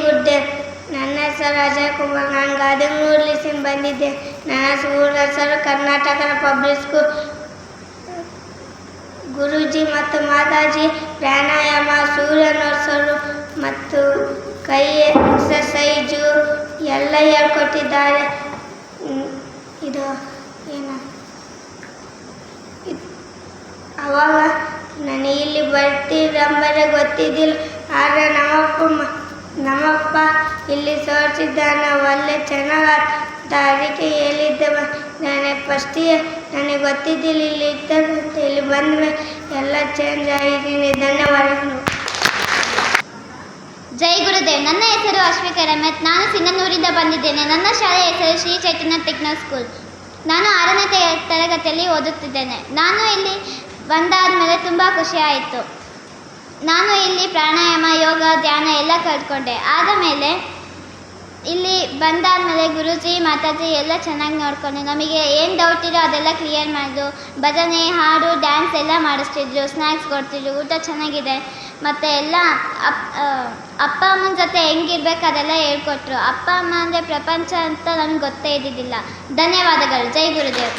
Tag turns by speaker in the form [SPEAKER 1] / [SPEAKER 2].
[SPEAKER 1] ಗುರುದೇವ್. ನನ್ನ ಹೆಸರು ಅಜಯ್ ಕುಮಾರ್. ನಾನು ಗಾದಿಮೂರ್ಲಿಸಿಂದ ಬಂದಿದ್ದೆ. ನನ್ನ ಸ್ಕೂಲ್ ಹೆಸರು ಕರ್ನಾಟಕ ಪಬ್ಲಿಕ್ ಸ್ಕೂಲ್. ಗುರುಜಿ ಮತ್ತು ಮಾತಾಜಿ ಪ್ರಾಣಾಯಾಮ, ಸೂರ್ಯ ನಮಸ್ಕಾರ ಮತ್ತು ಕೈ ಎಕ್ಸಸೈಜು ಎಲ್ಲ ಹೇಳ್ಕೊಟ್ಟಿದ್ದಾರೆ. ಇದು ಏನು ಅವಾಗ ನನಗೆ ಇಲ್ಲಿ ಬರ್ತೀರಂಬರೆ ಗೊತ್ತಿದ್ದಿಲ್ಲ. ಆದರೆ ನಮ್ಮಪ್ಪ ಇಲ್ಲಿ ತೋರಿಸಿದ್ದಾನೆ, ಒಳ್ಳೆ ಚೆನ್ನಾಗಿ ಅಂತ ಅದಕ್ಕೆ ಹೇಳಿದ್ದೆ. ನನಗೆ ಫಸ್ಟಿಗೆ ನನಗೆ ಗೊತ್ತಿದ್ದಿಲ್ಲ ಇಲ್ಲಿ ಇರ್ತಕ್ಕಂಥ. ಇಲ್ಲಿ ಬಂದ ಮೇಲೆ ಎಲ್ಲ ಚೇಂಜ್ ಆಗಿದ್ದೀನಿ. ಧನ್ಯವಾದಗಳು.
[SPEAKER 2] ಜೈ ಗುರುದೇವ್. ನನ್ನ ಹೆಸರು ಅಶ್ವಿಕಾ ರಮತ್. ನಾನು ಸಿಂಗನೂರಿಂದ ಬಂದಿದ್ದೇನೆ. ನನ್ನ ಶಾಲೆಯ ಹೆಸರು ಶ್ರೀ ಚೈತನ್ಯ ಟೆಕ್ನೋ ಸ್ಕೂಲ್. ನಾನು 6ನೇ ತರಗತಿಯಲ್ಲಿ ಓದುತ್ತಿದ್ದೇನೆ. ನಾನು ಇಲ್ಲಿ ಬಂದಾದ ಮೇಲೆ ತುಂಬ ಖುಷಿಯಾಯಿತು. ನಾನು ಇಲ್ಲಿ ಪ್ರಾಣಾಯಾಮ, ಯೋಗ, ಧ್ಯಾನ ಎಲ್ಲ ಕಲ್ತ್ಕೊಂಡೆ. ಆದ ಮೇಲೆ ಇಲ್ಲಿ ಬಂದಾದಮೇಲೆ ಗುರೂಜಿ ಮಾತಾಜಿ ಎಲ್ಲ ಚೆನ್ನಾಗಿ ನೋಡಿಕೊಂಡು ನಮಗೆ ಏನು ಡೌಟ್ ಇದೋ ಅದೆಲ್ಲ ಕ್ಲಿಯರ್ ಮಾಡಿದ್ರು. ಭಜನೆ, ಹಾಡು, ಡ್ಯಾನ್ಸ್ ಎಲ್ಲ ಮಾಡಿಸ್ತಿದ್ರು, ಸ್ನ್ಯಾಕ್ಸ್ ಕೊಡ್ತಿದ್ರು. ಊಟ ಚೆನ್ನಾಗಿದೆ ಮತ್ತು ಎಲ್ಲ ಅಪ್ಪ ಅಮ್ಮನ ಜೊತೆ ಹೆಂಗಿರ್ಬೇಕು ಅದೆಲ್ಲ ಹೇಳ್ಕೊಟ್ರು. ಅಪ್ಪ ಅಮ್ಮ ಅಂದರೆ ಪ್ರಪಂಚ ಅಂತ ನನಗೆ ಗೊತ್ತೇ ಇದ್ದಿದ್ದಿಲ್ಲ. ಧನ್ಯವಾದಗಳು. ಜೈ ಗುರುದೇವ್.